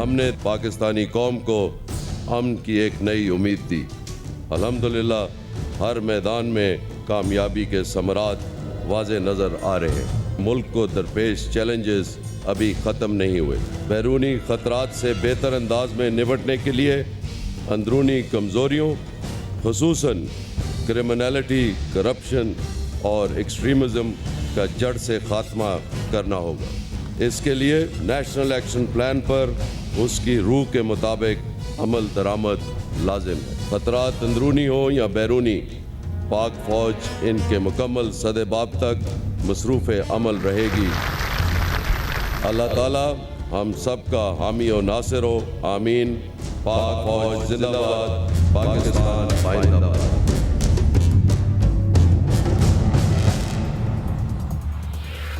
ہم نے پاکستانی قوم کو امن کی ایک نئی امید دی۔ الحمدللہ ہر میدان میں کامیابی کے ثمرات واضح نظر آ رہے ہیں۔ ملک کو درپیش چیلنجز ابھی ختم نہیں ہوئے۔ بیرونی خطرات سے بہتر انداز میں نمٹنے کے لیے اندرونی کمزوریوں خصوصاً کرمنالٹی، کرپشن اور ایکسٹریمزم کا جڑ سے خاتمہ کرنا ہوگا۔ اس کے لیے نیشنل ایکشن پلان پر اس کی روح کے مطابق عمل درآمد لازم ہے۔ خطرات اندرونی ہوں یا بیرونی، پاک فوج ان کے مکمل سدباب تک مصروف عمل رہے گی۔ اللہ تعالیٰ ہم سب کا حامی و ناصر ہو، آمین۔ پاک فوج زندہ باد، پاکستان زندہ باد۔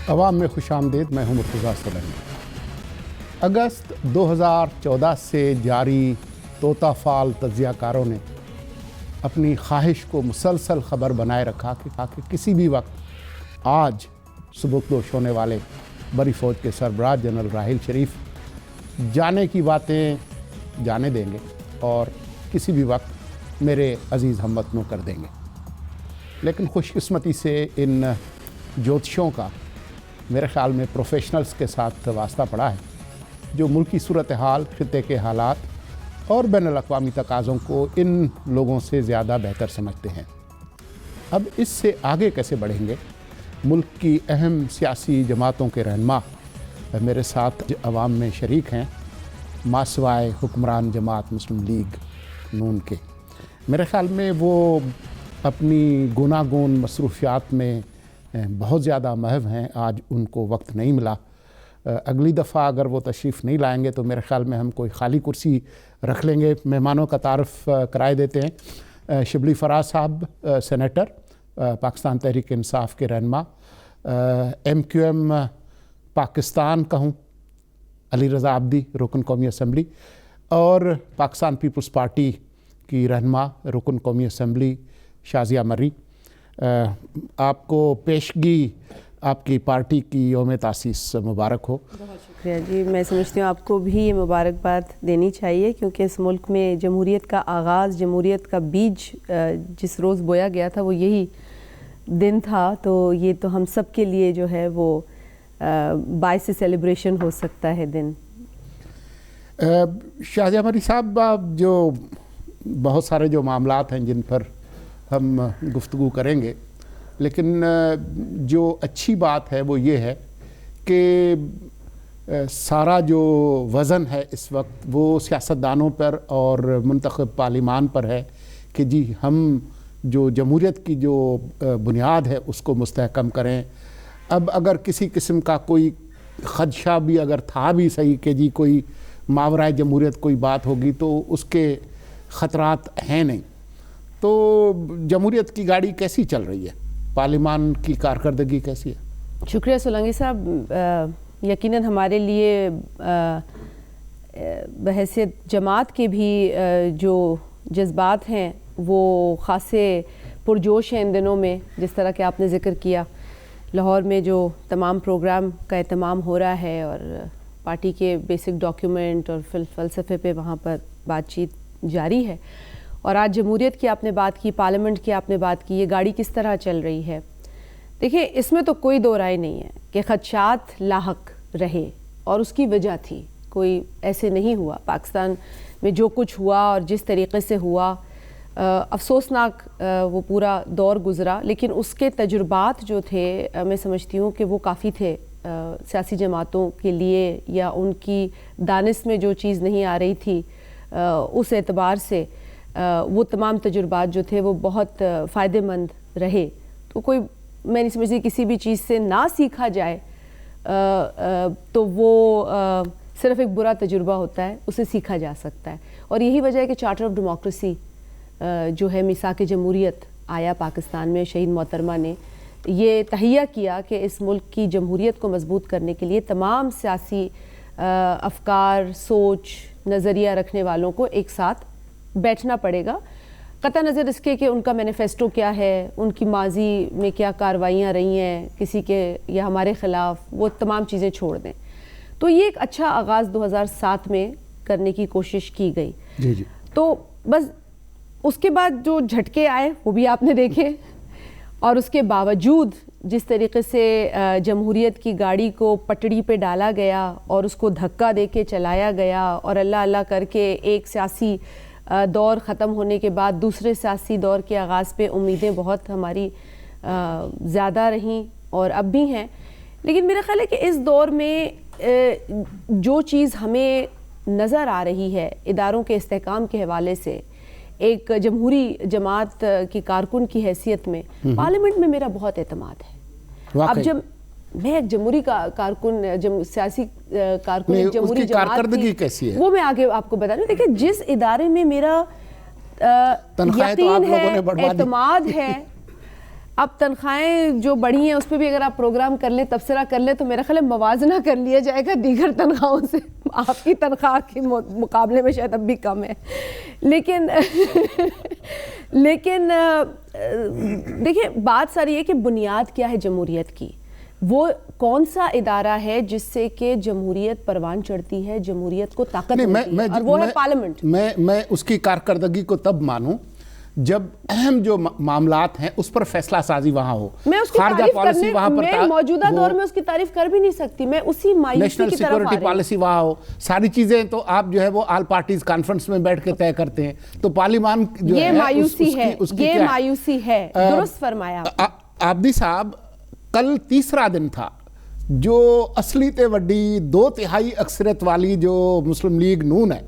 عوام میں خوش آمدید، میں ہوں مرتضیٰ سلمی۔ اگست 2014 سے جاری طوطا فال تجزیہ کاروں نے اپنی خواہش کو مسلسل خبر بنائے رکھا کہ کسی بھی وقت آج سبکدوش ہونے والے بڑی فوج کے سربراہ جنرل راحیل شریف جانے کی باتیں جانے دیں گے اور کسی بھی وقت میرے عزیز ہم وطنوں کر دیں گے۔ لیکن خوش قسمتی سے ان جوتشوں کا میرے خیال میں پروفیشنلز کے ساتھ واسطہ پڑا ہے جو ملکی صورتحال، خطے کے حالات اور بین الاقوامی تقاضوں کو ان لوگوں سے زیادہ بہتر سمجھتے ہیں۔ اب اس سے آگے کیسے بڑھیں گے؟ ملک کی اہم سیاسی جماعتوں کے رہنما میرے ساتھ عوام میں شریک ہیں، ماسوائے حکمران جماعت مسلم لیگ نون کے۔ میرے خیال میں وہ اپنی گوناگون مصروفیات میں بہت زیادہ محو ہیں، آج ان کو وقت نہیں ملا۔ اگلی دفعہ اگر وہ تشریف نہیں لائیں گے تو میرے خیال میں ہم کوئی خالی کرسی رکھ لیں گے۔ مہمانوں کا تعارف کرائے دیتے ہیں۔ شبلی فراز صاحب سینیٹر، پاکستان تحریک انصاف کے رہنما، ایم کیو ایم پاکستان کا ہوں، علی رضا عابدی رکن قومی اسمبلی، اور پاکستان پیپلز پارٹی کی رہنما رکن قومی اسمبلی شازیہ مری۔ آپ کو پیشگی آپ کی پارٹی کی یوم تاسیس مبارک ہو۔ بہت شکریہ جی، میں سمجھتی ہوں آپ کو بھی یہ مبارکباد دینی چاہیے کیونکہ اس ملک میں جمہوریت کا آغاز، جمہوریت کا بیج جس روز بویا گیا تھا وہ یہی دن تھا، تو یہ تو ہم سب کے لیے جو ہے وہ باعث سیلیبریشن ہو سکتا ہے دن۔ شازیہ مری صاحب، جو بہت سارے جو معاملات ہیں جن پر ہم گفتگو کریں گے، لیکن جو اچھی بات ہے وہ یہ ہے کہ سارا جو وزن ہے اس وقت وہ سیاستدانوں پر اور منتخب پارلیمان پر ہے کہ جی ہم جو جمہوریت کی جو بنیاد ہے اس کو مستحکم کریں۔ اب اگر کسی قسم کا کوئی خدشہ بھی اگر تھا بھی صحیح کہ جی کوئی ماورائے جمہوریت کوئی بات ہوگی تو اس کے خطرات ہیں نہیں، تو جمہوریت کی گاڑی کیسی چل رہی ہے؟ پارلیمان کی کارکردگی کیسی ہے؟ شکریہ سولنگی صاحب۔ یقیناً ہمارے لیے بحیثیت جماعت کے بھی جو جذبات ہیں وہ خاصے پرجوش ہیں ان دنوں میں، جس طرح کہ آپ نے ذکر کیا۔ لاہور میں جو تمام پروگرام کا اہتمام ہو رہا ہے اور پارٹی کے بیسک ڈاکیومنٹ اور فلسفے پہ وہاں پر بات چیت جاری ہے، اور آج جمہوریت کی آپ نے بات کی، پارلیمنٹ کی آپ نے بات کی، یہ گاڑی کس طرح چل رہی ہے؟ دیکھیں، اس میں تو کوئی دو رائے نہیں ہے کہ خدشات لاحق رہے اور اس کی وجہ تھی، کوئی ایسے نہیں ہوا۔ پاکستان میں جو کچھ ہوا اور جس طریقے سے ہوا، افسوسناک وہ پورا دور گزرا، لیکن اس کے تجربات جو تھے میں سمجھتی ہوں کہ وہ کافی تھے سیاسی جماعتوں کے لیے، یا ان کی دانش میں جو چیز نہیں آ رہی تھی اس اعتبار سے وہ تمام تجربات جو تھے وہ بہت فائدہ مند رہے۔ تو کوئی میں نہیں سمجھتی کسی بھی چیز سے نہ سیکھا جائے تو وہ صرف ایک برا تجربہ ہوتا ہے، اسے سیکھا جا سکتا ہے۔ اور یہی وجہ ہے کہ چارٹر آف ڈیموکریسی جو ہے، میثاق جمہوریت آیا پاکستان میں، شہید محترمہ نے یہ تہیہ کیا کہ اس ملک کی جمہوریت کو مضبوط کرنے کے لیے تمام سیاسی افکار، سوچ، نظریہ رکھنے والوں کو ایک ساتھ بیٹھنا پڑے گا، قطع نظر اس کے کہ ان کا مینیفیسٹو کیا ہے، ان کی ماضی میں کیا کارروائیاں رہی ہیں کسی کے یا ہمارے خلاف، وہ تمام چیزیں چھوڑ دیں۔ تو یہ ایک اچھا آغاز 2007 میں کرنے کی کوشش کی گئی. جی جی. تو بس اس کے بعد جو جھٹکے آئے وہ بھی آپ نے دیکھے, اور اس کے باوجود جس طریقے سے جمہوریت کی گاڑی کو پٹڑی پہ ڈالا گیا اور اس کو دھکا دے کے چلایا گیا, اور اللہ اللہ کر کے ایک سیاسی دور ختم ہونے کے بعد دوسرے سیاسی دور کے آغاز پہ امیدیں بہت ہماری زیادہ رہیں اور اب بھی ہیں. لیکن میرا خیال ہے کہ اس دور میں جو چیز ہمیں نظر آ رہی ہے اداروں کے استحکام کے حوالے سے, ایک جمہوری جماعت کی کارکن کی حیثیت میں پارلیمنٹ میں میرا بہت اعتماد ہے. اب جب میں ایک جمہوری کارکن, سیاسی کارکن ایک جمہوری جماعت تھی, وہ میں آگے آپ کو بتا رہی ہوں. دیکھیں جس ادارے میں میرا یقین ہے, اعتماد ہے, اب تنخواہیں جو بڑھی ہیں اس پہ بھی اگر آپ پروگرام کر لیں, تبصرہ کر لیں, تو میرا خیال ہے موازنہ کر لیا جائے گا دیگر تنخواہوں سے. آپ کی تنخواہ کے مقابلے میں شاید اب بھی کم ہے, لیکن دیکھیں بات ساری ہے کہ بنیاد کیا ہے جمہوریت کی. وہ کون سا ادارہ ہے جس سے کہ جمہوریت پروان چڑھتی ہے, جمہوریت کو طاقت ملتی ہے, اور وہ ہے پارلیمنٹ. میں اس کی کارکردگی کو تب مانوں جب اہم جو معاملات ہیں اس پر فیصلہ سازی وہاں ہو. میں اس کی تعریف کرنے, میں موجودہ دور میں اس کی تعریف کر بھی نہیں سکتی, میں اسی مایوسی کی طرف آ رہی ہوں. نیشنل سیکورٹی پالیسی وہاں ہو, ساری چیزیں تو آپ جو ہے وہ آل پارٹیز کانفرنس میں بیٹھ کے طے کرتے ہیں. تو پارلیمان جو ہے یہ مایوسی ہے, یہ مایوسی ہے. درست فرمایا عابدی صاحب. کل تیسرا دن تھا جو اصلی تے وڈی 2/3 اکثریت والی جو مسلم لیگ نون ہے,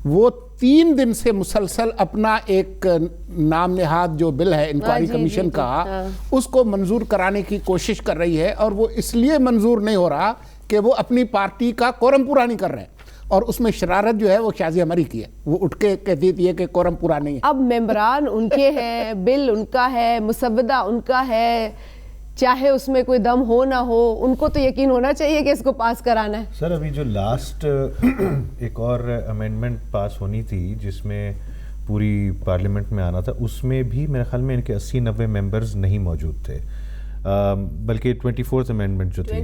وہ 3 دن سے مسلسل اپنا ایک نام نہاد جو بل ہے انکوائری کمیشن کا, اس کو منظور کرانے کی کوشش کر رہی ہے. اور وہ اس لیے منظور نہیں ہو رہا کہ وہ اپنی پارٹی کا کورم پورا نہیں کر رہے ہیں, اور اس میں شرارت جو ہے وہ شازیہ مری کی ہے. وہ اٹھ کے کہتی تھی کہ کورم پورا نہیں ہے. اب ممبران ان کے ہیں, بل ان کا ہے, مسودہ ان کا ہے, چاہے اس میں کوئی دم ہو نہ ہو, ان کو تو یقین ہونا چاہیے کہ اس کو پاس کرانا ہے. سر ابھی جو لاسٹ ایک اور امینڈمنٹ پاس ہونی تھی جس میں پوری پارلیمنٹ میں آنا تھا, اس میں بھی میرے خیال میں ان کے 80-90 ممبرز نہیں موجود تھے, بلکہ 24th امینڈمنٹ جو تھی,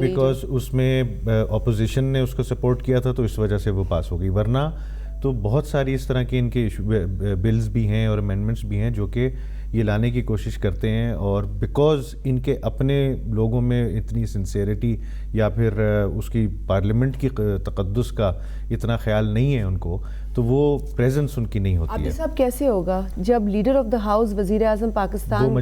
بیکاز اس میں اپوزیشن نے اس کو سپورٹ کیا تھا تو اس وجہ سے وہ پاس ہو گئی. ورنہ تو بہت ساری اس طرح کے ان کے بلز بھی ہیں اور امینڈمنٹس بھی ہیں جو کہ یہ لانے کی کوشش کرتے ہیں, اور بیکاز ان کے اپنے لوگوں میں اتنی سنسیئرٹی یا پھر اس کی پارلیمنٹ کی تقدس کا اتنا خیال نہیں ہے ان کو, تو وہ پریزنس ان کی نہیں ہوتی ہے. عابد صاحب کیسے ہوگا جب لیڈر آف دا ہاؤس وزیر اعظم پاکستان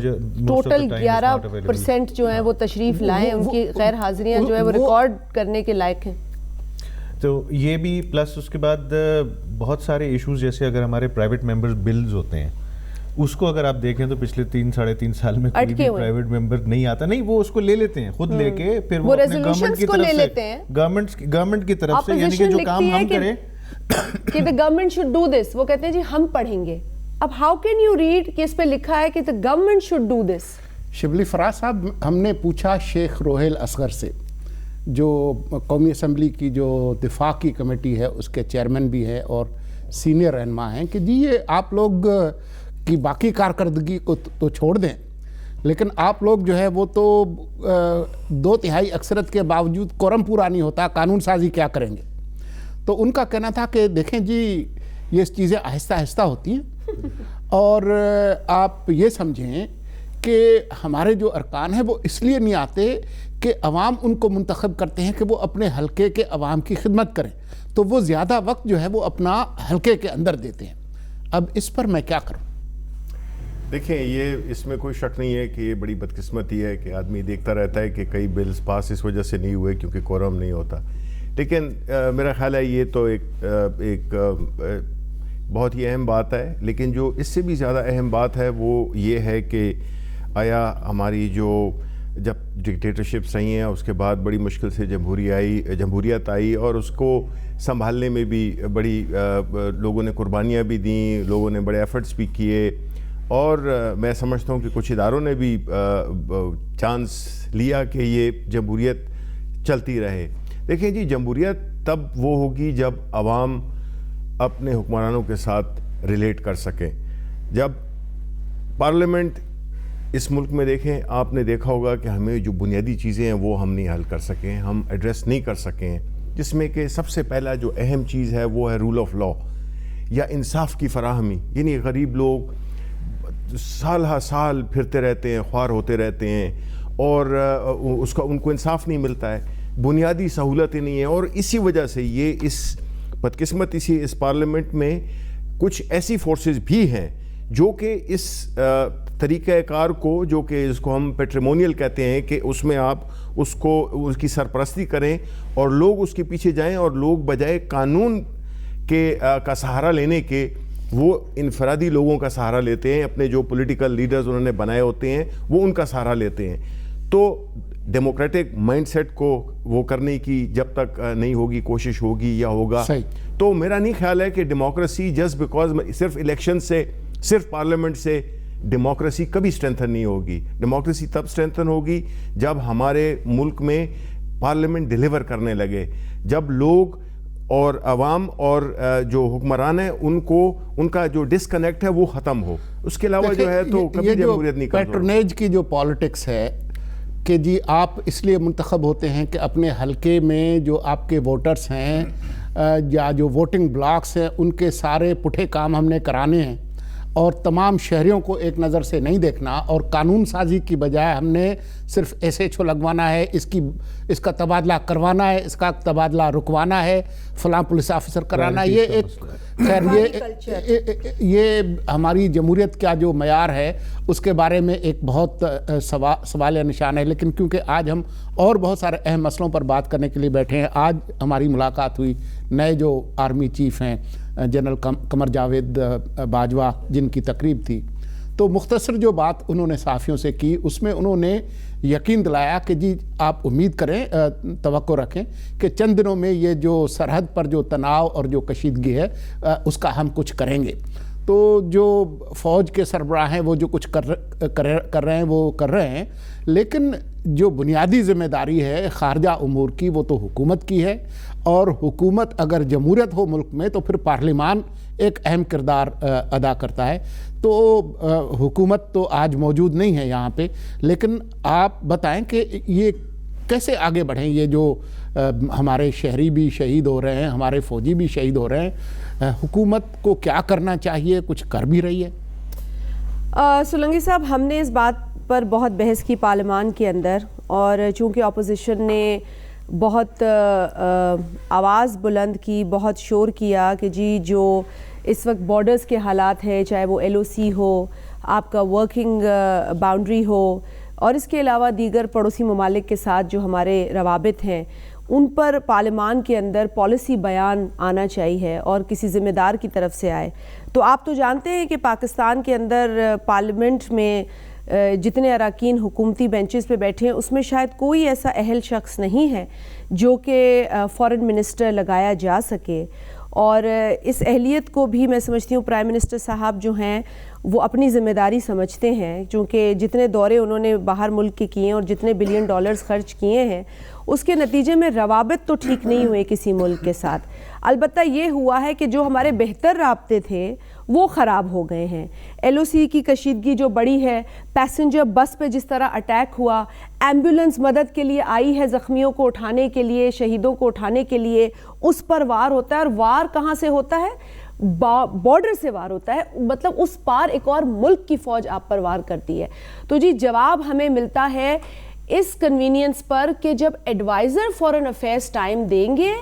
ٹوٹل 11% جو ہیں وہ تشریف لائیں, ان کی غیر حاضریاں جو ہیں وہ ریکارڈ کرنے کے لائق ہیں. تو یہ بھی پلس اس کے بعد بہت سارے ایشوز, جیسے اگر ہمارے پرائیویٹ ممبرز بلز ہوتے ہیں, اس کو اگر آپ دیکھیں تو پچھلے 3-3.5 سال میں کوئی بھی پرائیویٹ ممبر نہیں آتا, نہیں وہ اس کو لے لیتے ہیں خود لے کے, پھر وہ اپنے گورنمنٹ کی طرف سے, گورنمنٹ کی طرف سے, یعنی کہ جو کام ہم کریں کہ the government should do this, وہ کہتے ہیں جی ہم پڑھیں گے. اب how can you read کہ اس پہ لکھا ہے کہ the government should do this. Shibli Faraz صاحب, ہم نے پوچھا شیخ روحیل اصغر سے جو قومی اسمبلی کی جو دفاع کی کمیٹی ہے اس کے چیئرمین بھی ہے اور سینئر رہنما ہیں, کہ جی یہ آپ لوگ کی باقی کارکردگی کو تو چھوڑ دیں, لیکن آپ لوگ جو ہے وہ تو 2/3 اکثریت کے باوجود کورم پورا نہیں ہوتا, قانون سازی کیا کریں گے. تو ان کا کہنا تھا کہ دیکھیں جی یہ چیزیں آہستہ آہستہ ہوتی ہیں, اور آپ یہ سمجھیں کہ ہمارے جو ارکان ہیں وہ اس لیے نہیں آتے کہ عوام ان کو منتخب کرتے ہیں کہ وہ اپنے حلقے کے عوام کی خدمت کریں, تو وہ زیادہ وقت جو ہے وہ اپنا حلقے کے اندر دیتے ہیں. اب اس پر میں کیا کروں؟ دیکھیں یہ اس میں کوئی شک نہیں ہے کہ یہ بڑی بدقسمتی ہے کہ آدمی دیکھتا رہتا ہے کہ کئی بلز پاس اس وجہ سے نہیں ہوئے کیونکہ کورم نہیں ہوتا. لیکن میرا خیال ہے یہ تو ایک بہت ہی اہم بات ہے, لیکن جو اس سے بھی زیادہ اہم بات ہے وہ یہ ہے کہ آیا ہماری جو جب ڈکٹیٹرشپس رہی ہیں اس کے بعد بڑی مشکل سے جمہوریت آئی, اور اس کو سنبھالنے میں بھی بڑی لوگوں نے قربانیاں بھی دیں, لوگوں نے بڑے ایفرٹس بھی کیے, اور میں سمجھتا ہوں کہ کچھ اداروں نے بھی چانس لیا کہ یہ جمہوریت چلتی رہے. دیکھیں جی جمہوریت تب وہ ہوگی جب عوام اپنے حکمرانوں کے ساتھ ریلیٹ کر سکیں. جب پارلیمنٹ اس ملک میں دیکھیں, آپ نے دیکھا ہوگا کہ ہمیں جو بنیادی چیزیں ہیں وہ ہم نہیں حل کر سکیں, ہم ایڈریس نہیں کر سکیں, جس میں کہ سب سے پہلا جو اہم چیز ہے وہ ہے رول آف لا یا انصاف کی فراہمی. یعنی غریب لوگ سال ہا سال پھرتے رہتے ہیں, خوار ہوتے رہتے ہیں اور ان کو انصاف نہیں ملتا ہے, بنیادی سہولتیں نہیں ہیں. اور اسی وجہ سے یہ اس بدقسمتی سے اس پارلیمنٹ میں کچھ ایسی فورسز بھی ہیں جو کہ اس طریقہ کار کو, جو کہ اس کو ہم پیٹریمونیل کہتے ہیں, کہ اس میں آپ اس کی سرپرستی کریں اور لوگ اس کے پیچھے جائیں, اور لوگ بجائے قانون کا سہارا لینے کے وہ انفرادی لوگوں کا سہارا لیتے ہیں. اپنے جو پولیٹیکل لیڈرز انہوں نے بنائے ہوتے ہیں وہ ان کا سہارا لیتے ہیں. تو ڈیموکریٹک مائنڈ سیٹ کو وہ کرنے کی جب تک نہیں ہوگی, کوشش ہوگی یا ہوگا, تو میرا نہیں خیال ہے کہ ڈیموکریسی جسٹ بیکاز صرف الیکشن سے, صرف پارلیمنٹ سے ڈیموکریسی کبھی اسٹرینتھن نہیں ہوگی. ڈیموکریسی تب اسٹرینتھن ہوگی جب ہمارے ملک میں پارلیمنٹ ڈیلیور کرنے لگے, جب لوگ اور عوام اور جو حکمران ہیں ان کا جو ڈسکنیکٹ ہے وہ ختم ہو. اس کے علاوہ جو ہے تو کبھی جمہوریت نہیں. پیٹرونیج کی جو پالیٹکس ہے کہ جی آپ اس لیے منتخب ہوتے ہیں کہ اپنے حلقے میں جو آپ کے ووٹرز ہیں یا جو ووٹنگ بلاکس ہیں ان کے سارے پٹھے کام ہم نے کرانے ہیں, اور تمام شہریوں کو ایک نظر سے نہیں دیکھنا, اور قانون سازی کی بجائے ہم نے صرف ایس ایچ او لگوانا ہے, اس کا تبادلہ کروانا ہے, اس کا تبادلہ رکوانا ہے, فلاں پولیس آفیسر کرانا ہے. یہ ایک خیر یہ ہماری جمہوریت کا جو معیار ہے اس کے بارے میں ایک بہت سوال نشان ہے. لیکن کیونکہ آج ہم اور بہت سارے اہم مسئلوں پر بات کرنے کے لیے بیٹھے ہیں, آج ہماری ملاقات ہوئی نئے جو آرمی چیف ہیں جنرل قمر جاوید باجوہ, جن کی تقریب تھی, تو مختصر جو بات انہوں نے صحافیوں سے کی اس میں انہوں نے یقین دلایا کہ جی آپ امید کریں, توقع رکھیں کہ چند دنوں میں یہ جو سرحد پر جو تناؤ اور جو کشیدگی ہے اس کا ہم کچھ کریں گے. تو جو فوج کے سربراہ ہیں وہ جو کچھ کر رہے ہیں وہ کر رہے ہیں, لیکن جو بنیادی ذمہ داری ہے خارجہ امور کی وہ تو حکومت کی ہے, اور حکومت اگر جمہوریت ہو ملک میں تو پھر پارلیمان ایک اہم کردار ادا کرتا ہے. تو حکومت تو آج موجود نہیں ہے یہاں پہ, لیکن آپ بتائیں کہ یہ کیسے آگے بڑھیں. یہ جو ہمارے شہری بھی شہید ہو رہے ہیں, ہمارے فوجی بھی شہید ہو رہے ہیں, حکومت کو کیا کرنا چاہیے, کچھ کر بھی رہی ہے؟ سولنگی صاحب, ہم نے اس بات پر بہت بحث کی پارلیمان کے اندر, اور چونکہ اپوزیشن نے بہت آواز بلند کی, بہت شور کیا کہ جی جو اس وقت بارڈرز کے حالات ہیں, چاہے وہ ایل او سی ہو, آپ کا ورکنگ باؤنڈری ہو, اور اس کے علاوہ دیگر پڑوسی ممالک کے ساتھ جو ہمارے روابط ہیں, ان پر پارلیمان کے اندر پالیسی بیان آنا چاہیے اور کسی ذمہ دار کی طرف سے آئے. تو آپ تو جانتے ہیں کہ پاکستان کے اندر پارلیمنٹ میں جتنے اراکین حکومتی بینچز پہ بیٹھے ہیں اس میں شاید کوئی ایسا اہل شخص نہیں ہے جو کہ فارن منسٹر لگایا جا سکے, اور اس اہلیت کو بھی میں سمجھتی ہوں پرائم منسٹر صاحب جو ہیں وہ اپنی ذمہ داری سمجھتے ہیں, چونکہ جتنے دورے انہوں نے باہر ملک کے کیے ہیں اور جتنے بلین ڈالرز خرچ کیے ہیں اس کے نتیجے میں روابط تو ٹھیک نہیں ہوئے کسی ملک کے ساتھ. البتہ یہ ہوا ہے کہ جو ہمارے بہتر رابطے تھے وہ خراب ہو گئے ہیں. ایل او سی کی کشیدگی جو بڑی ہے, پیسنجر بس پہ جس طرح اٹیک ہوا, ایمبولنس مدد کے لیے آئی ہے زخمیوں کو اٹھانے کے لیے, شہیدوں کو اٹھانے کے لیے, اس پر وار ہوتا ہے. اور وار کہاں سے ہوتا ہے؟ بارڈر سے وار ہوتا ہے, مطلب اس پار ایک اور ملک کی فوج آپ پر وار کرتی ہے. تو جی جواب ہمیں ملتا ہے اس کنوینئنس پر کہ جب ایڈوائزر فارن افیئرس ٹائم دیں گے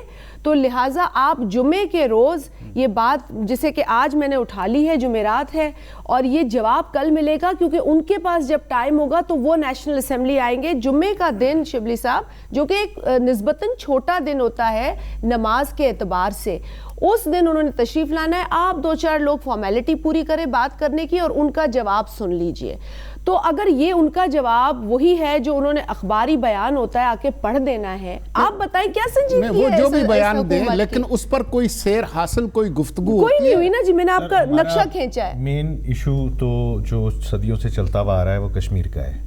تو لہٰذا آپ جمعے کے روز یہ بات جسے کہ آج میں نے اٹھا لی ہے, جمعرات ہے, اور یہ جواب کل ملے گا, کیونکہ ان کے پاس جب ٹائم ہوگا تو وہ نیشنل اسمبلی آئیں گے. جمعے کا دن شبلی صاحب جو کہ ایک نسبتاً چھوٹا دن ہوتا ہے نماز کے اعتبار سے, اس دن انہوں نے تشریف لانا ہے. آپ 2-4 لوگ فارمیلٹی پوری کریں بات کرنے کی اور ان کا جواب سن لیجئے. تو اگر یہ ان کا جواب وہی ہے جو انہوں نے اخباری بیان ہوتا ہے آ کے پڑھ دینا ہے, آپ بتائیں کیا سنجیدگی ہے؟ وہ جو بھی بیان دیں لیکن اس پر کوئی سیر حاصل, کوئی گفتگو کوئی نہیں ہوئی نا جی. میں نے آپ کا نقشہ کھینچا ہے. مین ایشو تو جو صدیوں سے چلتا ہوا آ رہا ہے وہ کشمیر کا ہے,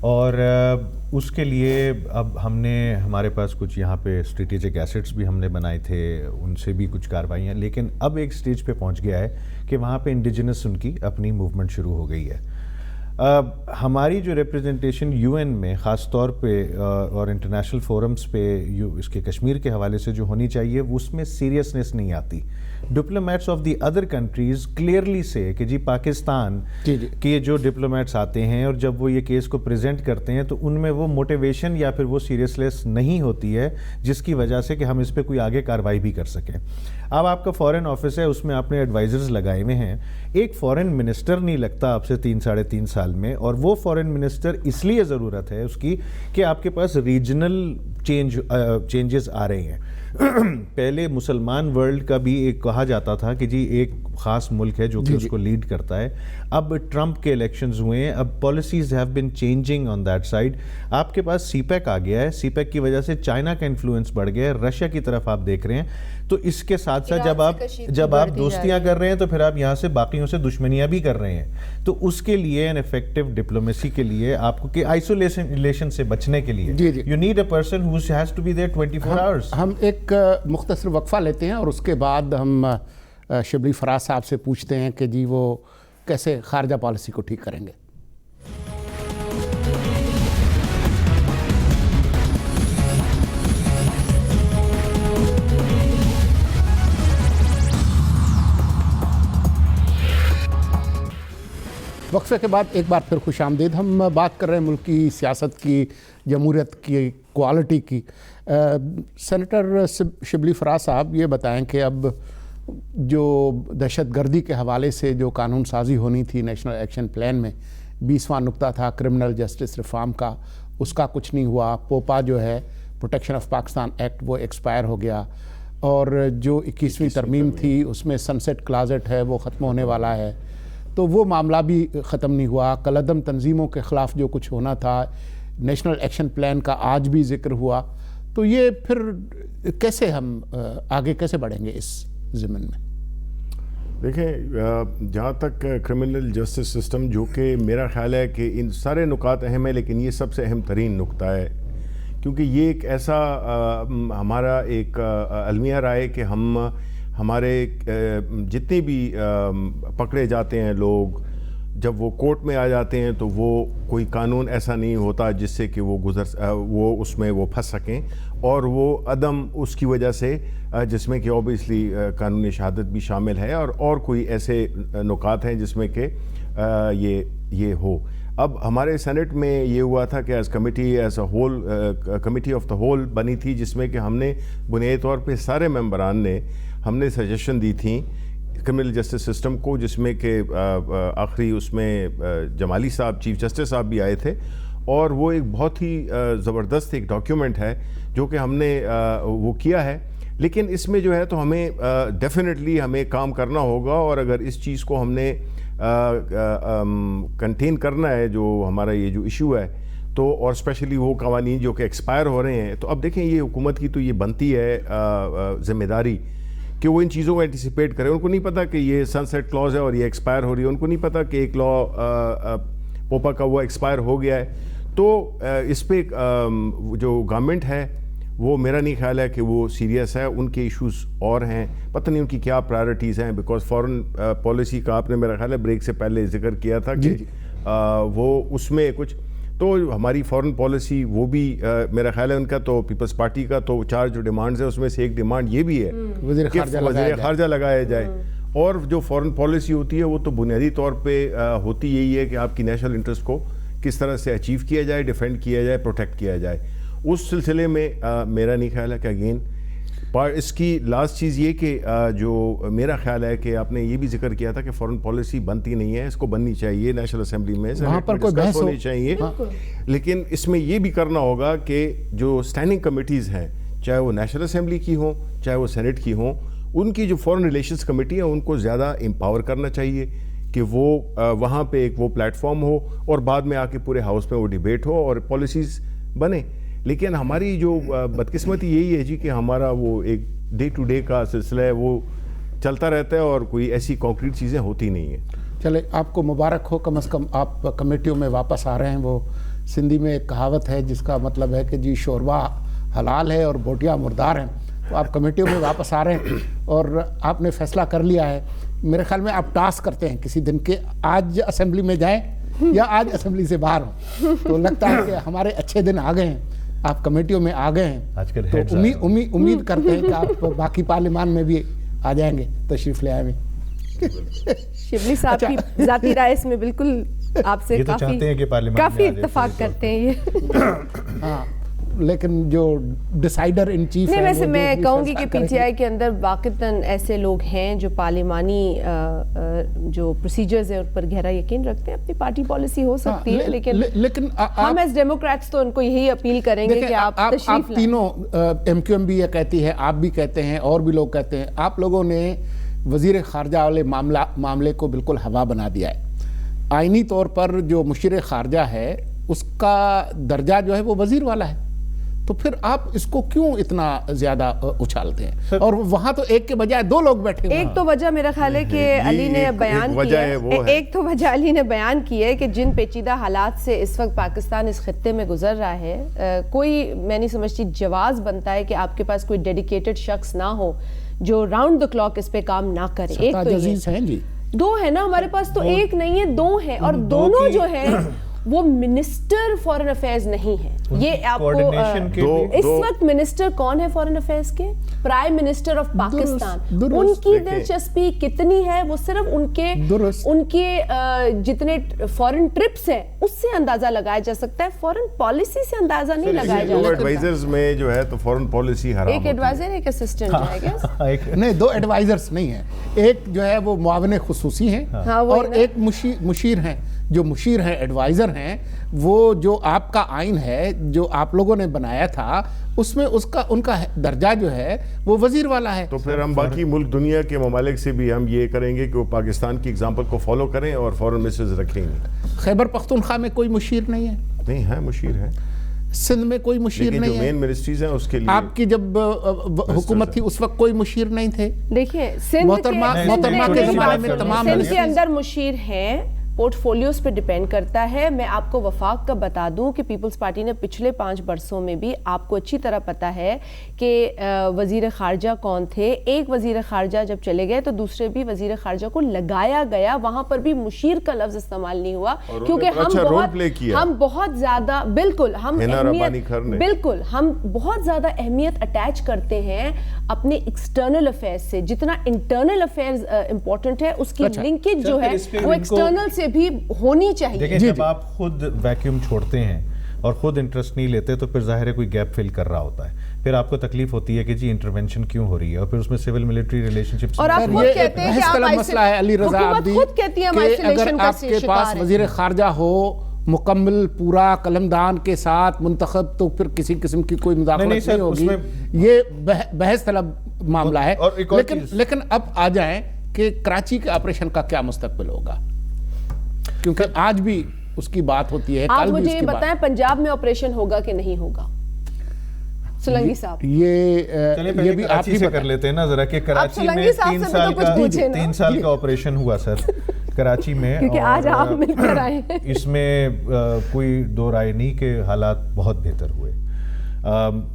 اور اس کے لیے اب ہم نے ہمارے پاس کچھ یہاں پہ اسٹریٹجک ایسٹس بھی ہم نے بنائے تھے, ان سے بھی کچھ کارروائیاں, لیکن اب ایک سٹیج پہ پہنچ گیا ہے کہ وہاں پہ انڈیجنس ان کی اپنی موومنٹ شروع ہو گئی ہے. ہماری جو ریپریزنٹیشن یو این میں خاص طور پہ اور انٹرنیشنل فورمز پہ اس کے کشمیر کے حوالے سے جو ہونی چاہیے وہ اس میں سیریسنس نہیں آتی. Diplomats of the other countries clearly سے کہ جی پاکستان کے جو ڈپلومیٹس آتے ہیں اور جب وہ یہ کیس کو پریزنٹ کرتے ہیں تو ان میں وہ موٹیویشن یا پھر وہ سیریسنس نہیں ہوتی ہے جس کی وجہ سے کہ ہم اس پہ کوئی آگے کارروائی بھی کر سکیں. اب آپ کا فورن آفس ہے, اس میں آپ نے ایڈوائزرز لگائے ہوئے ہیں, ایک فورن منسٹر نہیں لگتا آپ سے 3-3.5 سال میں, اور وہ فورن منسٹر اس لیے ضرورت ہے اس کی کہ آپ کے پاس ریجنل چینجز آ رہے ہیں. پہلے مسلمان ورلڈ کا بھی ایک کہا جاتا تھا کہ جی ایک خاص ملک ہے جو کہ اس کو لیڈ کرتا ہے. اب ٹرمپ کے الیکشنز ہوئے ہیں, اب policies have been changing on that side. آپ کے پاس سی پیک آ گیا ہے, سی پیک کی وجہ سے چائنا کا انفلوئنس بڑھ گیا ہے, رشیا کی طرف آپ دیکھ رہے ہیں. تو اس کے ساتھ ساتھ جب آپ دوستیاں کر رہے ہیں تو پھر آپ یہاں سے باقیوں سے دشمنیاں بھی کر رہے ہیں. تو اس کے لیے این افیکٹو ڈپلومیسی کے لیے آپ کو کہ آئسولیشن سے بچنے کے لیے you need a person who has to be there 24 hours. ہم ایک مختصر وقفہ لیتے ہیں اور اس کے بعد ہم شبلی فراز صاحب سے پوچھتے ہیں کہ جی وہ کیسے خارجہ پالیسی کو ٹھیک کریں گے. وقفے کے بعد ایک بار پھر خوش آمدید. ہم بات کر رہے ہیں ملک کی سیاست کی, جمہوریت کی کوالٹی کی. سینیٹر شبلی فراز صاحب یہ بتائیں کہ اب جو دہشت گردی کے حوالے سے جو قانون سازی ہونی تھی نیشنل ایکشن پلان میں, 20واں نقطہ تھا کرمنل جسٹس ریفارم کا, اس کا کچھ نہیں ہوا. پوپا جو ہے پروٹیکشن آف پاکستان ایکٹ وہ ایکسپائر ہو گیا, اور جو 21ویں ترمیم تھی اس میں سنسیٹ کلازٹ ہے وہ ختم ہونے والا ہے. تو وہ معاملہ بھی ختم نہیں ہوا. کالعدم تنظیموں کے خلاف جو کچھ ہونا تھا, نیشنل ایکشن پلان کا آج بھی ذکر ہوا. تو یہ پھر کیسے ہم آگے کیسے بڑھیں گے اس ضمن میں؟ دیکھیں, جہاں تک کرمنل جسٹس سسٹم, جو کہ میرا خیال ہے کہ ان سارے نکات اہم ہیں, لیکن یہ سب سے اہم ترین نقطہ ہے, کیونکہ یہ ایک ایسا ہمارا ایک المیہ رائے کہ ہمارے جتنے بھی پکڑے جاتے ہیں لوگ, جب وہ کورٹ میں آ جاتے ہیں تو وہ کوئی قانون ایسا نہیں ہوتا جس سے کہ وہ اس میں وہ پھنس سکیں, اور وہ عدم اس کی وجہ سے جس میں کہ اوبیسلی قانونی شہادت بھی شامل ہے, اور کوئی ایسے نکات ہیں جس میں کہ یہ ہو. اب ہمارے سینٹ میں یہ ہوا تھا کہ as a whole committee of the whole بنی تھی, جس میں کہ ہم نے بنیادی طور پہ سارے ممبران نے ہم نے سجیشن دی تھیں کرمنل جسٹس سسٹم کو, جس میں کہ آخری اس میں جمالی صاحب چیف جسٹس صاحب بھی آئے تھے, اور وہ ایک بہت ہی زبردست ایک ڈاکیومنٹ ہے جو کہ ہم نے وہ کیا ہے. لیکن اس میں جو ہے تو ہمیں ڈیفینیٹلی ہمیں کام کرنا ہوگا, اور اگر اس چیز کو ہم نے کنٹین کرنا ہے جو ہمارا یہ جو ایشو ہے, تو اور اسپیشلی وہ قوانین جو کہ ایکسپائر ہو رہے ہیں, تو اب دیکھیں یہ حکومت کی تو یہ بنتی ہے ذمہ داری کہ وہ ان چیزوں کو اینٹیسپیٹ کرے. ان کو نہیں پتا کہ یہ سن سیٹ کلوز ہے اور یہ ایکسپائر ہو رہی ہے, ان کو نہیں پتا کہ ایک لا پوپا کا وہ ایکسپائر ہو گیا ہے. تو اس پہ جو گورنمنٹ ہے وہ میرا نہیں خیال ہے کہ وہ سیریس ہے. ان کے ایشوز اور ہیں, پتہ نہیں ان کی کیا پرائرٹیز ہیں, بیکاز فارن پالیسی کا آپ نے میرا خیال ہے بریک سے پہلے ذکر کیا تھا کہ وہ اس میں کچھ, تو ہماری فارن پالیسی وہ بھی میرا خیال ہے ان کا تو پیپلز پارٹی کا تو 4 جو ڈیمانڈز ہیں اس میں سے ایک ڈیمانڈ یہ بھی ہے کہ وزیر خارجہ لگایا جائے. اور جو فارن پالیسی ہوتی ہے وہ تو بنیادی طور پہ ہوتی یہی ہے کہ آپ کی نیشنل انٹرسٹ کو کس طرح سے اچیو کیا جائے, ڈیفینڈ کیا جائے, پروٹیکٹ کیا جائے. اس سلسلے میں میرا نہیں خیال ہے کہ اگین اس کی لاسٹ چیز یہ کہ جو میرا خیال ہے کہ آپ نے یہ بھی ذکر کیا تھا کہ فارن پالیسی بنتی نہیں ہے, اس کو بننی چاہیے نیشنل اسمبلی میں, وہاں پر کوئی بحث ہونی چاہیے. لیکن اس میں یہ بھی کرنا ہوگا کہ جو اسٹینڈنگ کمیٹیز ہیں, چاہے وہ نیشنل اسمبلی کی ہوں چاہے وہ سینٹ کی ہوں, ان کی جو فارن ریلیشنز کمیٹی ہے ان کو زیادہ امپاور کرنا چاہیے کہ وہ وہاں پہ ایک وہ پلیٹ فارم ہو اور بعد میں آ کے پورے ہاؤس میں وہ ڈیبیٹ ہو اور پالیسیز بنے. لیکن ہماری جو بدقسمتی یہی ہے جی کہ ہمارا وہ ایک ڈے ٹو ڈے کا سلسلہ ہے وہ چلتا رہتا ہے اور کوئی ایسی کانکریٹ چیزیں ہوتی نہیں ہیں. چلے آپ کو مبارک ہو, کم از کم آپ کمیٹیوں میں واپس آ رہے ہیں. وہ سندھی میں ایک کہاوت ہے جس کا مطلب ہے کہ جی شوربہ حلال ہے اور بوٹیاں مردار ہیں. تو آپ کمیٹیوں میں واپس آ رہے ہیں اور آپ نے فیصلہ کر لیا ہے. میرے خیال میں آپ ٹاسک کرتے ہیں کسی دن کے آج اسمبلی میں جائیں یا آج اسمبلی سے باہر ہوں. تو لگتا ہے کہ ہمارے اچھے دن آ گئے ہیں, آپ کمیٹیوں میں آ گئے ہیں, آج کل تو امید کرتے ہیں کہ آپ باقی پارلیمان میں بھی آ جائیں گے, تشریف لے آئیں گے. شبلی صاحب کی ذاتی رائے اس میں بالکل آپ سے کافی اتفاق کرتے ہیں یہ. ہاں, لیکن جو ڈیسائیڈر ان چیف نہیں, ویسے میں کہوں گی کہ پی ٹی آئی کے اندر واقعتاً ایسے لوگ ہیں جو پارلیمانی جو پروسیجرز ہیں ان پر گہرا یقین رکھتے ہیں. اپنی پارٹی پالیسی ہو سکتی ہے, لیکن ہم ایز ڈیموکریٹس تو ان کو یہی اپیل کریں گے کہ آپ تشریف لائیں. تینوں ایم کیو ایم بھی یہ کہتی ہے, آپ بھی کہتے ہیں, اور بھی لوگ کہتے ہیں, آپ لوگوں نے وزیر خارجہ والے معاملے کو بالکل ہوا بنا دیا ہے. آئینی طور پر جو مشیر خارجہ ہے اس کا درجہ جو ہے وہ وزیر والا ہے, تو پھر آپ اس کو کیوں اتنا زیادہ اچھالتے ہیں؟ اور وہاں تو ایک کے بجائے دو لوگ بیٹھے ہوئے ہیں. ایک تو وجہ میرا خیال ہے کہ علی نے بیان کی ہے, ایک تو وجہ علی نے بیان کی ہے کہ جن پیچیدہ حالات سے اس وقت پاکستان اس خطے میں گزر رہا ہے, کوئی میں نہیں سمجھتی جواز بنتا ہے کہ آپ کے پاس کوئی ڈیڈیکیٹڈ شخص نہ ہو جو راؤنڈ دا کلاک اس پہ کام نہ کرے. ایک تو عزیز ہیں جی, دو ہے نا ہمارے پاس, تو ایک نہیں ہے, دو ہیں, اور دونوں جو ہیں وہ منسٹر فورن افیئرز نہیں ہیں. یہ آپ کو اس وقت منسٹر کون ہے فورن افیئرز کے؟ Prime minister of Pakistan. ان کی دلچسپی کتنی ہے وہ صرف ان کے جتنے فورن ٹرپس ہیں اس سے اندازہ لگایا جا سکتا ہے, فورن پالیسی سے اندازہ نہیں لگایا جا سکتا. ایڈوائزرز میں جو ہے تو فورن پالیسی حرام ایک ایڈوائزر ایک اسسٹنٹ ہے, نہیں دو ایڈوائزرز نہیں ہیں, ایک جو ہے وہ معاون خصوصی ہیں اور ایک مشیر ہیں. جو مشیر ہیں, ایڈوائزر ہیں, وہ جو آپ کا آئین ہے جو آپ لوگوں نے بنایا تھا اس میں ان کا درجہ جو ہے وہ وزیر والا ہے. تو پھر ہم باقی ملک دنیا کے ممالک سے بھی ہم یہ کریں گے کہ وہ پاکستان کی اگزامپل کو فالو کریں اور فورن منسٹرز رکھیں گے. خیبر پختونخوا میں کوئی مشیر نہیں ہے؟ نہیں ہے, مشیر ہے. سندھ میں کوئی مشیر نہیں ہے. جو مین منسٹریز ہیں اس کے لیے آپ کی جب حکومت تھی اس وقت کوئی مشیر نہیں تھے. دیکھیں سندھ کے اندر مشیر ہیں, پورٹ فولیوز پہ ڈیپینڈ کرتا ہے. میں آپ کو وفاق کا بتا دوں کہ پیپلز پارٹی نے پچھلے 5 برسوں میں بھی, آپ کو اچھی طرح پتا ہے کہ وزیر خارجہ کون تھے. ایک وزیر خارجہ جب چلے گئے تو دوسرے بھی وزیر خارجہ کو لگایا گیا, وہاں پر بھی مشیر کا لفظ استعمال نہیں ہوا, کیونکہ ہم بہت زیادہ ہم بہت زیادہ اہمیت اٹیچ کرتے ہیں اپنے ایکسٹرنل افیئرز سے. جتنا انٹرنل افیئرز امپورٹنٹ ہے اس کی لنکیج جو ہے وہ ایکسٹرنل سے بھی ہونی چاہیے. دیکھیں جب آپ خود ویکیوم چھوڑتے ہیں اور خود انٹرسٹ نہیں لیتے تو پھر ظاہر ہے کوئی گیپ فل کر رہا ہوتا ہے, پھر آپ کو تکلیف ہوتی ہے کہ جی انٹرونشن کیوں ہو رہی ہے, اور پھر اس میں سول ملٹری ریلیشن شپس. اور آپ خود کہتے ہیں کہ آپ مسئلہ ہے علی رضا عابدی کہ اگر آپ کے پاس وزیر خارجہ ہو مکمل پورا قلمدان کے ساتھ منتخب تو پھر کسی قسم کی کوئی مداخلت نہیں ہوگی. یہ بحث طلب معاملہ ہے. لیکن اب آ جائیں کہ کراچی کے آپریشن کا کیا مستقبل ہوگا, کیونکہ آج بھی اس کی بات ہوتی ہے. آپ مجھے یہ بتائیں پنجاب میں آپریشن ہوگا کہ نہیں ہوگا سولنگی صاحب؟ یہ بھی آپ ہی سے کر لیتے ہیں نا ذرا, کہ کراچی میں 3 سال کا آپریشن ہوا سر کراچی میں, کیونکہ آج آپ مل کر آئے ہیں. اس میں کوئی دو رائے نہیں کہ حالات بہت بہتر ہوئے.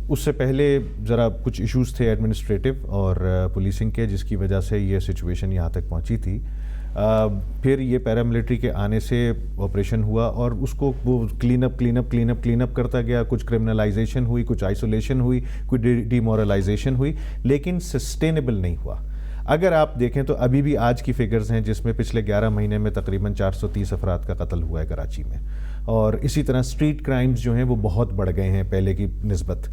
اس سے پہلے ذرا کچھ ایشوز تھے ایڈمنسٹریٹو اور پولیسنگ کے, جس کی وجہ سے یہ سچویشن یہاں تک پہنچی تھی. پھر یہ پیراملٹری کے آنے سے آپریشن ہوا اور اس کو وہ کلین اپ کرتا گیا. کچھ کرمنلائزیشن ہوئی, کچھ آئسولیشن ہوئی, کوئی ڈی مورلائزیشن ہوئی, لیکن سسٹینیبل نہیں ہوا. اگر آپ دیکھیں تو ابھی بھی آج کی فگرز ہیں جس میں پچھلے 11 مہینے میں تقریباً 430 افراد کا قتل ہوا ہے کراچی میں, اور اسی طرح اسٹریٹ کرائمز جو ہیں وہ بہت بڑھ گئے ہیں پہلے کی نسبت.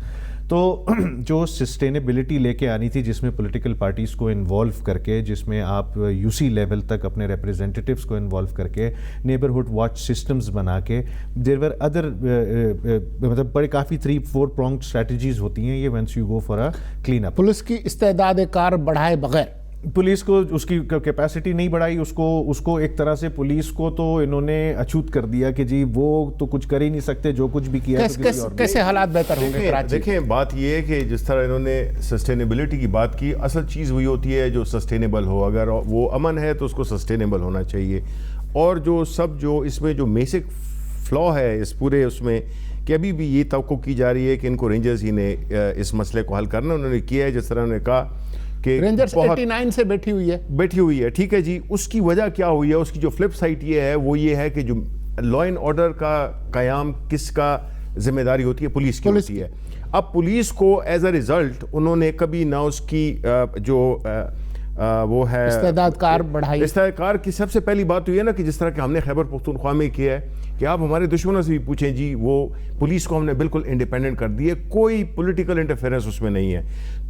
تو جو سسٹینیبلٹی لے کے آنی تھی, جس میں پولیٹیکل پارٹیز کو انوالو کر کے, جس میں آپ یو سی لیول تک اپنے ریپرزینٹیٹیوز کو انوالو کر کے, نیبرہڈ واچ سسٹمز بنا کے, دیر ور ادر مطلب بڑے کافی 3-4 پرونگڈ اسٹریٹجیز ہوتی ہیں یہ once you go for a clean up. Police کی استعداد کار بڑھائے بغیر پولیس کو اس کی کیپیسٹی نہیں بڑھائی, اس کو ایک طرح سے پولیس کو تو انہوں نے اچھوت کر دیا کہ جی وہ تو کچھ کر ہی نہیں سکتے, جو کچھ بھی کیا. کیسے حالات بہتر ہوں گے؟ دیکھیں بات یہ ہے کہ جس طرح انہوں نے سسٹینیبلٹی کی بات کی, اصل چیز وہی ہوتی ہے جو سسٹینیبل ہو. اگر وہ امن ہے تو اس کو سسٹینیبل ہونا چاہیے. اور جو اس میں جو بیسک فلا ہے اس پورے اس میں, کہ ابھی بھی یہ توقع کی جا رہی ہے کہ ان کو رینجرز ہی نے اس مسئلے کو حل کرنا. انہوں نے کیا ہے جس طرح انہوں نے کہا کہ رینجرز 89 سے بیٹھی ہوئی ہے. ٹھیک ہے جی. اس کی وجہ کیا ہوئی ہے, اس کی جو فلپ سائٹ یہ ہے وہ یہ ہے کہ جو لا اینڈ آرڈر کا قیام کس کا ذمہ داری ہوتی ہے؟ پولیس کی ہوتی ہے. اب پولیس کو ایز اے ریزلٹ انہوں نے کبھی نہ اس کی جو وہ ہے استعداد کار بڑھائی. استعداد کار کی سب سے پہلی بات تو یہ نا کہ جس طرح کہ ہم نے خیبر پختونخوا میں کیا ہے کہ آپ ہمارے دشمنوں سے بھی پوچھیں جی، وہ پولیس کو ہم نے بالکل انڈیپینڈنٹ کر دی ہے، کوئی پولیٹیکل انٹرفیئرنس اس میں نہیں ہے.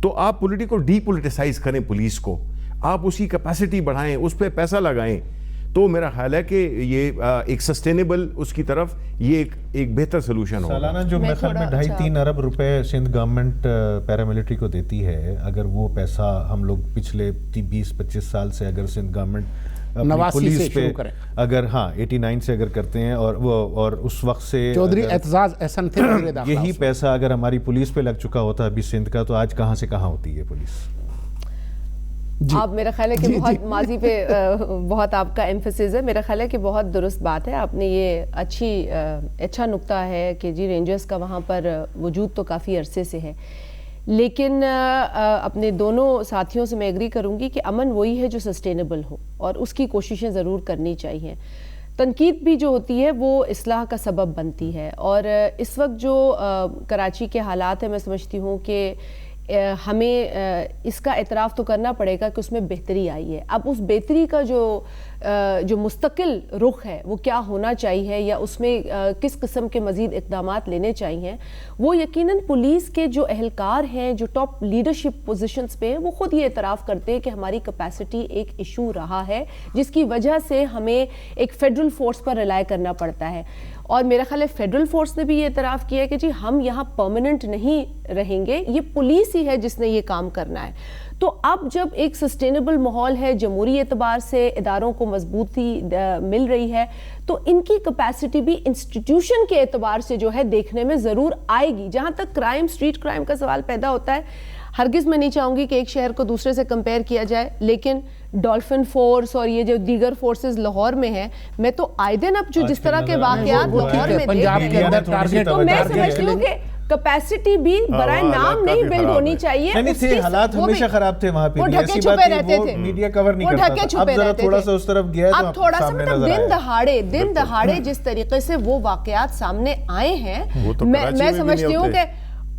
تو آپ پولیٹیکل ڈی پولیٹیسائز کریں پولیس کو، آپ اس کی کیپیسٹی بڑھائیں، اس پہ پیسہ لگائیں، تو میرا خیال ہے کہ یہ ایک سسٹینیبل اس کی طرف یہ ایک بہتر سلوشن ہوگا. سالانہ جو میرے خیال میں 2.5-3 ارب روپے سندھ گورنمنٹ پیراملٹری کو دیتی ہے، اگر وہ پیسہ ہم لوگ پچھلے 20-25 سال سے اگر سندھ گورنمنٹ پولیس پہ اگر 89 سے اگر کرتے ہیں اور اس وقت سے چودھری اعتزاز احسن تھے وزیر داخلہ، یہی پیسہ اگر ہماری پولیس پہ لگ چکا ہوتا ابھی سندھ کا، تو آج کہاں سے کہاں ہوتی ہے پولیس. آپ میرا خیال ہے کہ بہت ماضی پہ بہت آپ کا ایمفیسس ہے. میرا خیال ہے کہ بہت درست بات ہے. آپ نے یہ اچھا نکتہ ہے کہ جی رینجرز کا وہاں پر وجود تو کافی عرصے سے ہے، لیکن اپنے دونوں ساتھیوں سے میں ایگری کروں گی کہ امن وہی ہے جو سسٹینیبل ہو، اور اس کی کوششیں ضرور کرنی چاہیے. تنقید بھی جو ہوتی ہے وہ اصلاح کا سبب بنتی ہے، اور اس وقت جو کراچی کے حالات ہیں، میں سمجھتی ہوں کہ ہمیں اس کا اعتراف تو کرنا پڑے گا کہ اس میں بہتری آئی ہے. اب اس بہتری کا جو مستقل رخ ہے وہ کیا ہونا چاہیے، یا اس میں کس قسم کے مزید اقدامات لینے چاہیے، وہ یقیناً پولیس کے جو اہلکار ہیں جو ٹاپ لیڈرشپ پوزیشنز پہ ہیں وہ خود یہ اعتراف کرتے ہیں کہ ہماری کیپیسٹی ایک ایشو رہا ہے، جس کی وجہ سے ہمیں ایک فیڈرل فورس پر ریلائی کرنا پڑتا ہے. اور میرا خیال ہے فیڈرل فورس نے بھی یہ اعتراف کیا ہے کہ جی ہم یہاں پرماننٹ نہیں رہیں گے، یہ پولیس ہی ہے جس نے یہ کام کرنا ہے. تو اب جب ایک سسٹینیبل ماحول ہے، جمہوری اعتبار سے اداروں کو مضبوطی مل رہی ہے، تو ان کی کیپیسٹی بھی انسٹیٹیوشن کے اعتبار سے جو ہے دیکھنے میں ضرور آئے گی. جہاں تک کرائم، اسٹریٹ کرائم کا سوال پیدا ہوتا ہے، ہرگز میں نہیں چاہوں گی کہ ایک شہر کو دوسرے سے کمپیئر کیا جائے، لیکن ڈولفن فورس اور یہ جو دیگر فورسز لاہور میں ہیں، میں تو آئے دن اب جو جس طرح کے واقعات لاہور میں دیکھ رہے ہیں، تو میں سمجھتی ہوں کہ کیپیسٹی بھی برائے نام نہیں بلڈ ہونی چاہیے. حالات ہمیشہ خراب تھے وہاں پہ، وہ ڈھکے چھپے رہتے تھے، میڈیا کور نہیں کرتا تھا. اب ذرا تھوڑا سا اس طرف گیا تو اب تھوڑا سا مطلب دن دہاڑے جس طریقے سے وہ واقعات سامنے آئے ہیں، میں سمجھتی ہوں کہ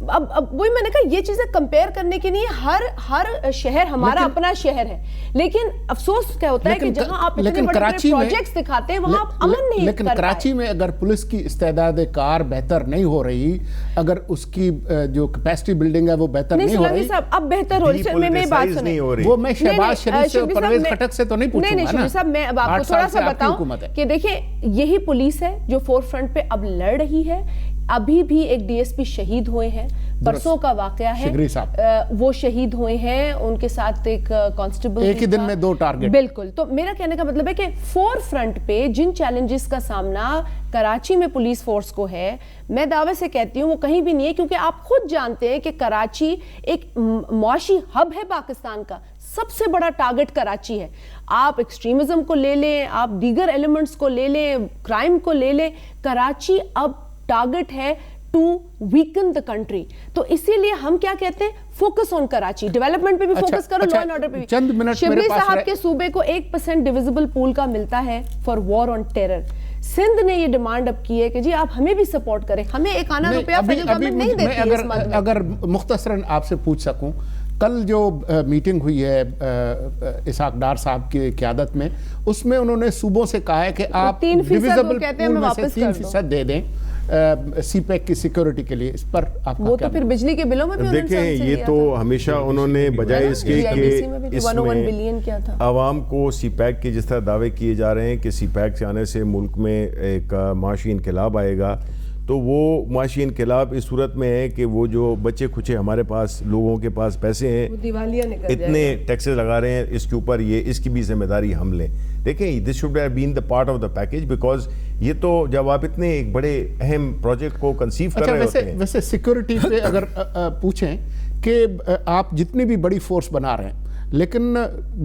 اب وہی میں نے کہا یہ چیزیں کمپیئر کرنے کی نہیں ہے. ہر شہر ہمارا اپنا شہر ہے، لیکن افسوس کیا ہوتا ہے کہ جہاں آپ اتنے بڑے پروجیکٹس دکھاتے ہیں وہاں آپ امن نہیں. لیکن کراچی میں اگر پولیس کی استعداد کار بہتر نہیں ہو رہی، اگر اس کی جو کیپیسٹی بلڈنگ ہے وہ بہتر نہیں ہو رہی، اب بہتر ہو رہی ہے. میں بات سنیں، وہ میں شہباز شریف سے پرویز خٹک سے تو نہیں پوچھوں گا. نہیں شریف صاحب، میں اب آپ کو تھوڑا سا بتاؤں کہ دیکھیں یہی پولیس ہے جو فور فرنٹ پہ اب لڑ رہی ہے. ابھی بھی ایک ڈی ایس پی شہید ہوئے ہیں، پرسوں کا واقعہ ہے، وہ شہید ہوئے ہیں، ان کے ساتھ ایک کانسٹیبل، ایک ہی دن میں 2 ٹارگٹ. بالکل. تو میرا کہنے کا مطلب ہے کہ فور فرنٹ پہ جن چیلنجز کا سامنا کراچی میں پولیس فورس کو ہے، میں دعوے سے کہتی ہوں وہ کہیں بھی نہیں ہے، کیونکہ آپ خود جانتے ہیں کہ کراچی ایک معاشی ہب ہے پاکستان کا. سب سے بڑا ٹارگٹ کراچی ہے. آپ ایکسٹریمزم کو لے لیں، آپ دیگر ایلیمنٹس کو لے لیں، کرائم کو لے لیں، کراچی اب ٹارگٹ ہے ٹو ویکن دا کنٹری. تو اسی لیے ہم کیا کہتے ہیں، فوکس آن کراچی، ڈیولپمنٹ پہ بھی فوکس کرو، لا اینڈ آرڈر پہ بھی. چند منٹ شبلی صاحب کے صوبے کو 1% ڈویزبل پول کا ملتا ہے for war on terror. Sindh نے یہ ڈیمانڈ اب کی ہے کہ جی آپ ہمیں بھی سپورٹ کریں، ہمیں 1 آنا روپیہ فیڈرل گورنمنٹ نہیں دیتی اس مد میں. اگر مختصراً آپ سے پوچھ سکوں، کل جو میٹنگ ہوئی ہے اسحاق ڈار صاحب کی قیادت میں، اس میں انہوں نے صوبوں سے کہا ہے کہ آپ ڈویزبل پول میں سے 3% دے دیں سی پیک کی سیکیورٹی کے لیے. اس پر آپ وہ تو پھر بجلی کے بلوں میں بھی دیکھیں، یہ تو ہمیشہ انہوں نے بجائے اس کے کہ اس میں عوام کو سی پیک کے جس طرح دعوے کیے جا رہے ہیں کہ سی پیک سے آنے سے ملک میں ایک معاشی انقلاب آئے گا، تو وہ معاشی انقلاب اس صورت میں ہے کہ وہ جو بچے کھچے ہمارے پاس لوگوں کے پاس پیسے ہیں، اتنے ٹیکسز لگا رہے ہیں، اس کے اوپر اس کی بھی ذمہ داری ہم لیں. دیکھیں this should have been the part of the package, because یہ تو جب آپ اتنے ایک بڑے اہم پروجیکٹ کو کنسیو کر رہے ہوتے ہیں. ویسے سیکیورٹی پہ اگر پوچھیں کہ آپ جتنی بھی بڑی فورس بنا رہے ہیں، لیکن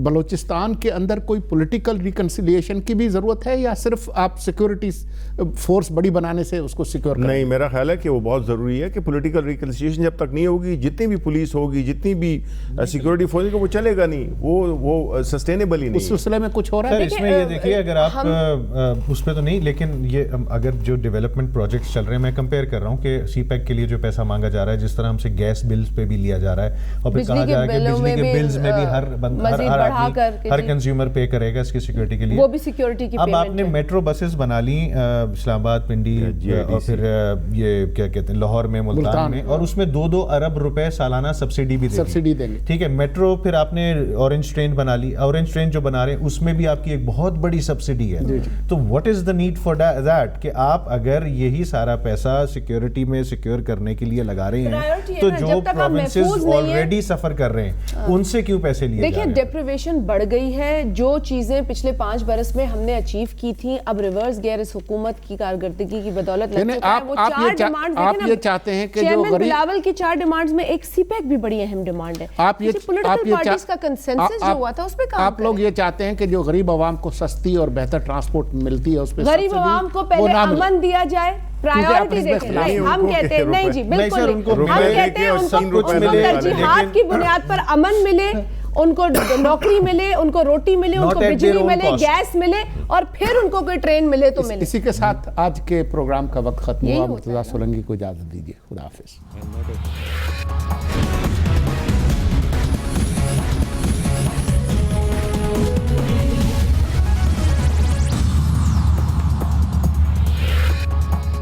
بلوچستان کے اندر کوئی پولیٹیکل ریکنسیلیشن کی بھی ضرورت ہے یا صرف آپ سیکیورٹی فورس بڑی بنانے سے اس کو سیکیور کریں؟ نہیں، میرا خیال ہے کہ وہ بہت ضروری ہے کہ پولیٹیکل ریکنسیلیشن جب تک نہیں ہوگی، جتنی بھی پولیس ہوگی، جتنی بھی سیکیورٹی فورس ہوگی، وہ چلے گا نہیں، وہ سسٹینیبل ہی نہیں اس سلسلے میں کچھ ہو رہا ہے؟ اس میں یہ دیکھیے، اگر آپ اس پہ تو نہیں، لیکن یہ اگر جو ڈیولپمنٹ پروجیکٹس چل رہے ہیں، میں کمپیئر کر رہا ہوں کہ سی پیک کے لیے جو پیسہ مانگا جا رہا ہے، جس طرح ہم سے گیس بلز پہ بھی لیا جا رہا ہے، اور پھر کہا جا رہا ہے کہ بجلی کے بلز میں بھی ہر کنزیومر پے کرے گا اس کی سیکیورٹی کے لیے، وہ بھی سیکیورٹی کی اب آپ نے میٹرو بسز بنا لی اسلام آباد، پنڈی اور پھر یہ کیا کہتے ہیں لاہور میں، ملتان میں، اور اس میں 2-2 ارب روپے سالانہ سبسڈی بھی دیں گے، ٹھیک ہے. میٹرو پھر آپ نے اورنج ٹرین بنا لی، اورنج ٹرین جو بنا رہے ہیں اس میں بھی آپ کی ایک بہت بڑی سبسڈی ہے. تو what is the need for that کہ آپ اگر یہی سارا پیسہ سیکیورٹی میں سیکیور کرنے کے لیے لگا رہے ہیں تو جو پروونسز آلریڈی سفر کر رہے ہیں ان سے کیوں پیسے لیے جا رہے ہیں؟ دیکھیں ڈیپریویشن بڑھ گئی ہے. جو چیزیں پچھلے 5 برس میں ہم نے اچیو کی تھیں اب ریورس گیئر اس حکومت کی کارکردگی کی بدولت لگ چکا ہے. وہ 4 ڈیمانڈز آپ یہ چاہتے ہیں کہ جو چیئرمین بلاول کی 4 ڈیمانڈز میں ایک سی پیک بھی بڑی اہم ڈیمانڈ ہے. پولیٹیکل پارٹیز کا کنسنسس جو ہوا تھا اس پہ کام آپ لوگ یہ چاہتے ہیں کہ جو غریب عوام کو سستی اور بہتر ٹرانسپورٹ ملتی ہے اس پہ غریب عوام کو پہلے امن دیا جائے، پرائیورٹی دیکھیں. ہم کہتے ہیں نہیں جی بالکل نہیں، ہم کہتے ہیں ان کو ترجیحات کی بنیاد پر امن ملے، ان کو نوکری ملے، ان کو روٹی ملے، ان کو بجلی ملے، گیس ملے، اور پھر ان کو کوئی ٹرین ملے تو ملے. اسی کے ساتھ آج کے پروگرام کا وقت ختم ہوا. مرتضیٰ سولنگی کو اجازت دیجیے. خدا حافظ.